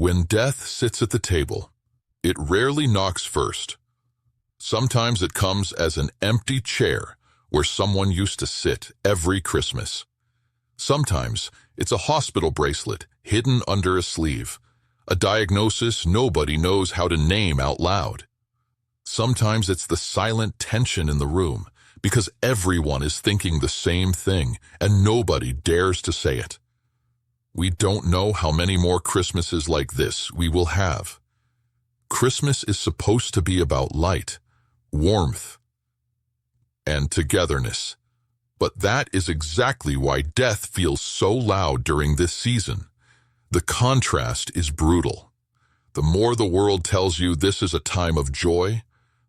When death sits at the table, it rarely knocks first. Sometimes it comes as an empty chair where someone used to sit every Christmas. Sometimes it's a hospital bracelet hidden under a sleeve, a diagnosis nobody knows how to name out loud. Sometimes it's the silent tension in the room because everyone is thinking the same thing and nobody dares to say it. We don't know how many more Christmases like this we will have. Christmas is supposed to be about light, warmth, and togetherness. But that is exactly why death feels so loud during this season. The contrast is brutal. The more the world tells you this is a time of joy,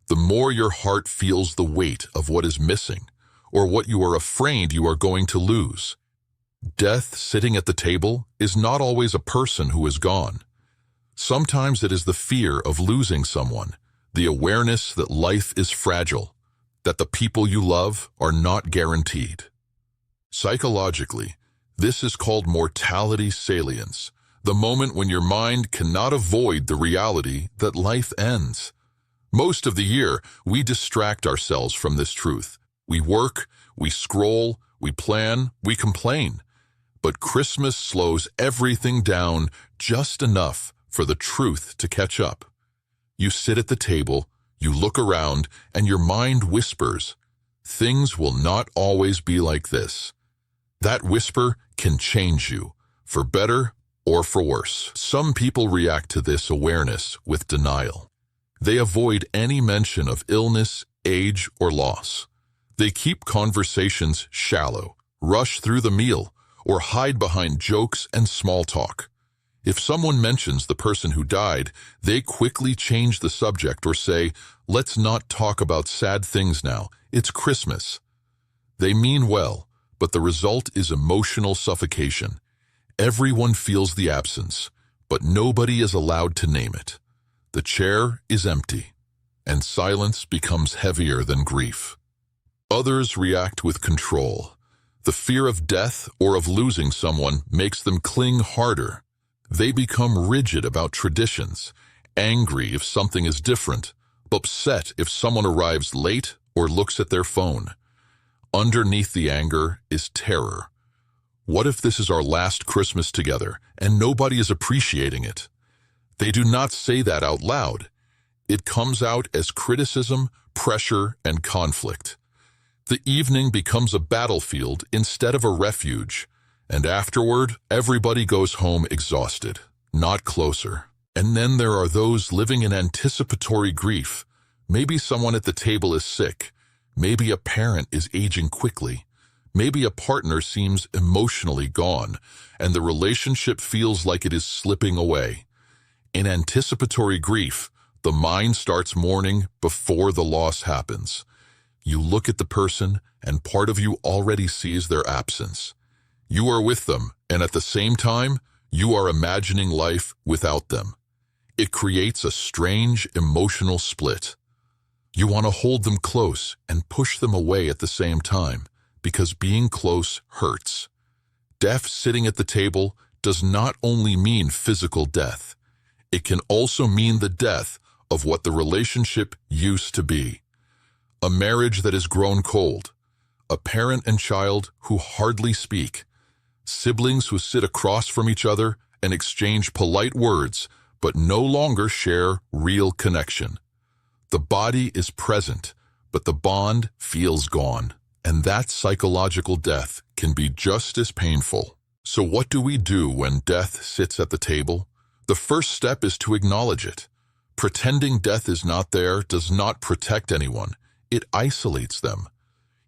the more your heart feels the weight of what is missing or what you are afraid you are going to lose. Death sitting at the table is not always a person who is gone. Sometimes it is the fear of losing someone, the awareness that life is fragile, that the people you love are not guaranteed. Psychologically, this is called mortality salience, the moment when your mind cannot avoid the reality that life ends. Most of the year, we distract ourselves from this truth. We work, we scroll, we plan, we complain. But Christmas slows everything down just enough for the truth to catch up. You sit at the table, you look around, and your mind whispers, "Things will not always be like this." That whisper can change you, for better or for worse. Some people react to this awareness with denial. They avoid any mention of illness, age, or loss. They keep conversations shallow, rush through the meal, or hide behind jokes and small talk. If someone mentions the person who died, they quickly change the subject or say, "Let's not talk about sad things now, it's Christmas." They mean well, but the result is emotional suffocation. Everyone feels the absence, but nobody is allowed to name it. The chair is empty, and silence becomes heavier than grief. Others react with control. The fear of death or of losing someone makes them cling harder. They become rigid about traditions, angry if something is different, upset if someone arrives late or looks at their phone. Underneath the anger is terror. What if this is our last Christmas together and nobody is appreciating it? They do not say that out loud. It comes out as criticism, pressure, and conflict. The evening becomes a battlefield instead of a refuge, and afterward, everybody goes home exhausted, not closer. And then there are those living in anticipatory grief. Maybe someone at the table is sick. Maybe a parent is aging quickly. Maybe a partner seems emotionally gone, and the relationship feels like it is slipping away. In anticipatory grief, the mind starts mourning before the loss happens. You look at the person, and part of you already sees their absence. You are with them, and at the same time, you are imagining life without them. It creates a strange emotional split. You want to hold them close and push them away at the same time, because being close hurts. Death sitting at the table does not only mean physical death. It can also mean the death of what the relationship used to be. A marriage that has grown cold, a parent and child who hardly speak, siblings who sit across from each other and exchange polite words but no longer share real connection. The body is present, but the bond feels gone, and that psychological death can be just as painful. So what do we do when death sits at the table? The first step is to acknowledge it. Pretending death is not there does not protect anyone. It isolates them.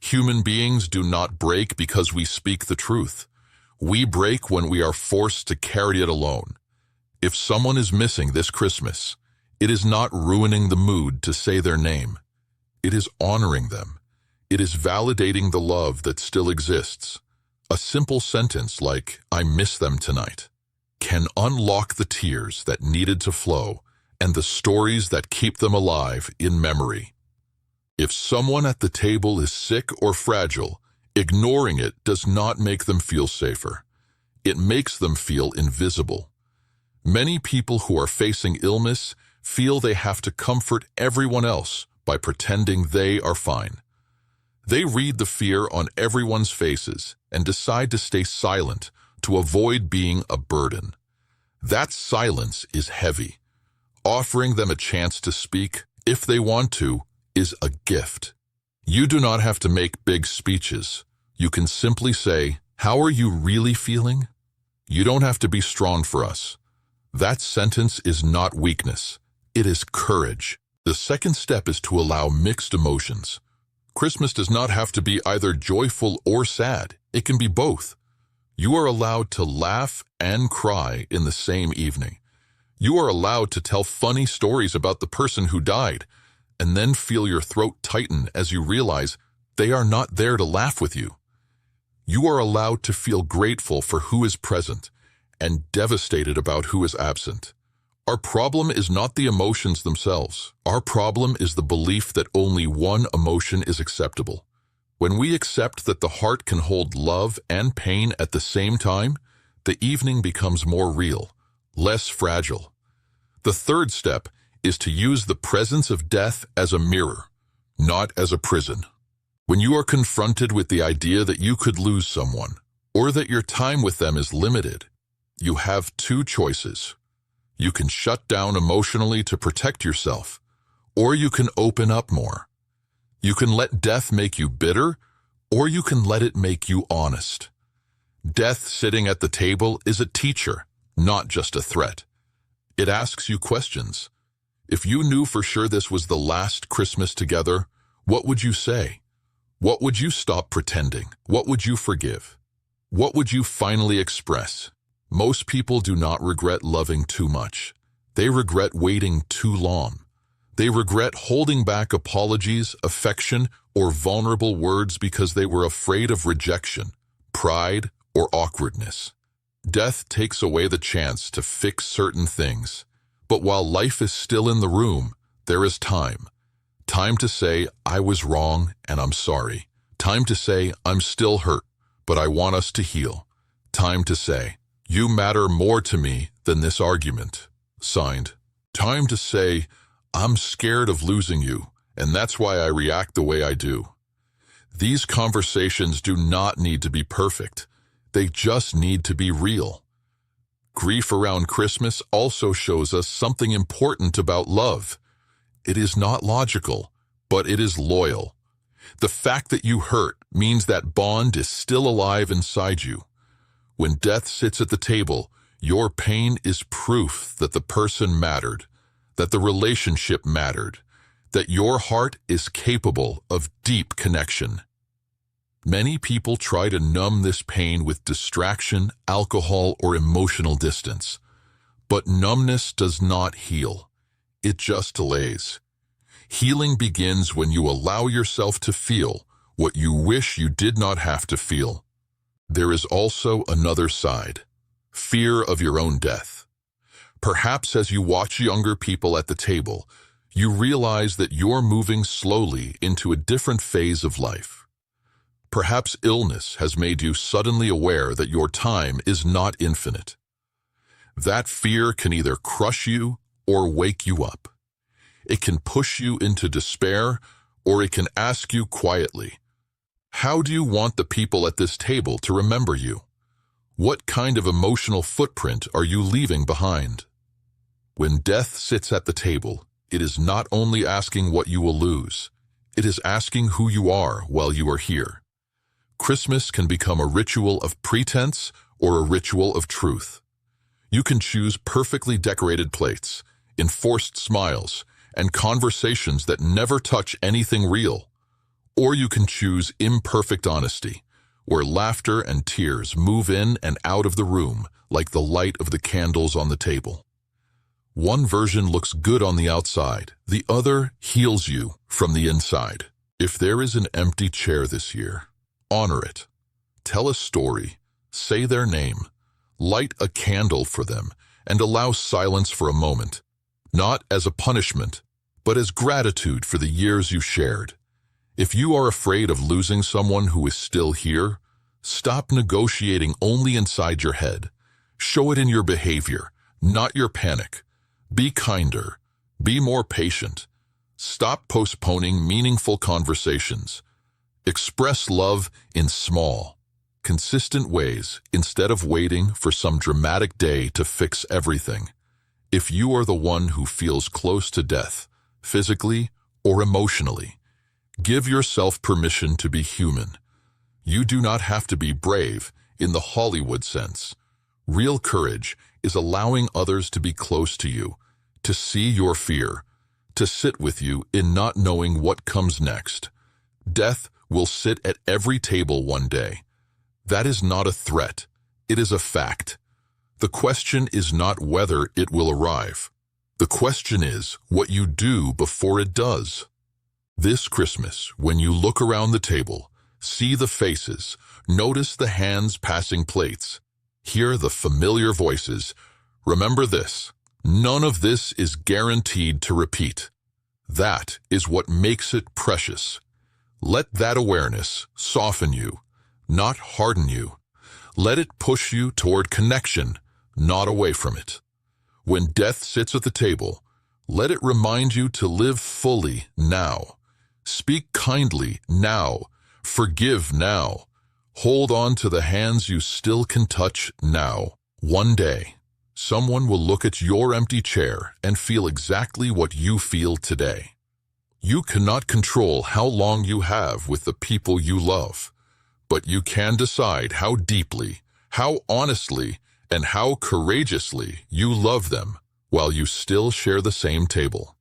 Human beings do not break because we speak the truth. We break when we are forced to carry it alone. If someone is missing this Christmas, it is not ruining the mood to say their name. It is honoring them. It is validating the love that still exists. A simple sentence like, "I miss them tonight," can unlock the tears that needed to flow and the stories that keep them alive in memory. If someone at the table is sick or fragile, ignoring it does not make them feel safer. It makes them feel invisible. Many people who are facing illness feel they have to comfort everyone else by pretending they are fine. They read the fear on everyone's faces and decide to stay silent to avoid being a burden. That silence is heavy. Offering them a chance to speak, if they want to, is a gift. You do not have to make big speeches. You can simply say, "How are you really feeling?" You don't have to be strong for us. That sentence is not weakness. It is courage. The second step is to allow mixed emotions. Christmas does not have to be either joyful or sad. It can be both. You are allowed to laugh and cry in the same evening. You are allowed to tell funny stories about the person who died, and then feel your throat tighten as you realize they are not there to laugh with you. You are allowed to feel grateful for who is present and devastated about who is absent. Our problem is not the emotions themselves. Our problem is the belief that only one emotion is acceptable. When we accept that the heart can hold love and pain at the same time, the evening becomes more real, less fragile. The third step is to use the presence of death as a mirror, not as a prison. When you are confronted with the idea that you could lose someone, or that your time with them is limited, you have two choices. You can shut down emotionally to protect yourself, or you can open up more. You can let death make you bitter, or you can let it make you honest. Death sitting at the table is a teacher, not just a threat. It asks you questions. If you knew for sure this was the last Christmas together, what would you say? What would you stop pretending? What would you forgive? What would you finally express? Most people do not regret loving too much. They regret waiting too long. They regret holding back apologies, affection, or vulnerable words because they were afraid of rejection, pride, or awkwardness. Death takes away the chance to fix certain things, but while life is still in the room, there is time. Time to say, "I was wrong and I'm sorry." Time to say, "I'm still hurt, but I want us to heal." Time to say, "You matter more to me than this argument." Signed. Time to say, "I'm scared of losing you, and that's why I react the way I do." These conversations do not need to be perfect. They just need to be real. Grief around Christmas also shows us something important about love. It is not logical, but it is loyal. The fact that you hurt means that bond is still alive inside you. When death sits at the table, your pain is proof that the person mattered, that the relationship mattered, that your heart is capable of deep connection. Many people try to numb this pain with distraction, alcohol, or emotional distance. But numbness does not heal. It just delays. Healing begins when you allow yourself to feel what you wish you did not have to feel. There is also another side, fear of your own death. Perhaps as you watch younger people at the table, you realize that you're moving slowly into a different phase of life. Perhaps illness has made you suddenly aware that your time is not infinite. That fear can either crush you or wake you up. It can push you into despair, or it can ask you quietly, how do you want the people at this table to remember you? What kind of emotional footprint are you leaving behind? When death sits at the table, it is not only asking what you will lose, it is asking who you are while you are here. Christmas can become a ritual of pretense or a ritual of truth. You can choose perfectly decorated plates, enforced smiles, and conversations that never touch anything real. Or you can choose imperfect honesty, where laughter and tears move in and out of the room like the light of the candles on the table. One version looks good on the outside, the other heals you from the inside. If there is an empty chair this year, honor it. Tell a story, say their name, light a candle for them, and allow silence for a moment, not as a punishment, but as gratitude for the years you shared. If you are afraid of losing someone who is still here, stop negotiating only inside your head. Show it in your behavior, not your panic. Be kinder. Be more patient. Stop postponing meaningful conversations. Express love in small, consistent ways instead of waiting for some dramatic day to fix everything. If you are the one who feels close to death, physically or emotionally, give yourself permission to be human. You do not have to be brave in the Hollywood sense. Real courage is allowing others to be close to you, to see your fear, to sit with you in not knowing what comes next. Death will sit at every table one day. That is not a threat. It is a fact. The question is not whether it will arrive. The question is what you do before it does. This Christmas, when you look around the table, see the faces, notice the hands passing plates, hear the familiar voices, remember this: none of this is guaranteed to repeat. That is what makes it precious. Let that awareness soften you, not harden you. Let it push you toward connection, not away from it. When death sits at the table, let it remind you to live fully now. Speak kindly now. Forgive now. Hold on to the hands you still can touch now. One day, someone will look at your empty chair and feel exactly what you feel today. You cannot control how long you have with the people you love, but you can decide how deeply, how honestly, and how courageously you love them while you still share the same table.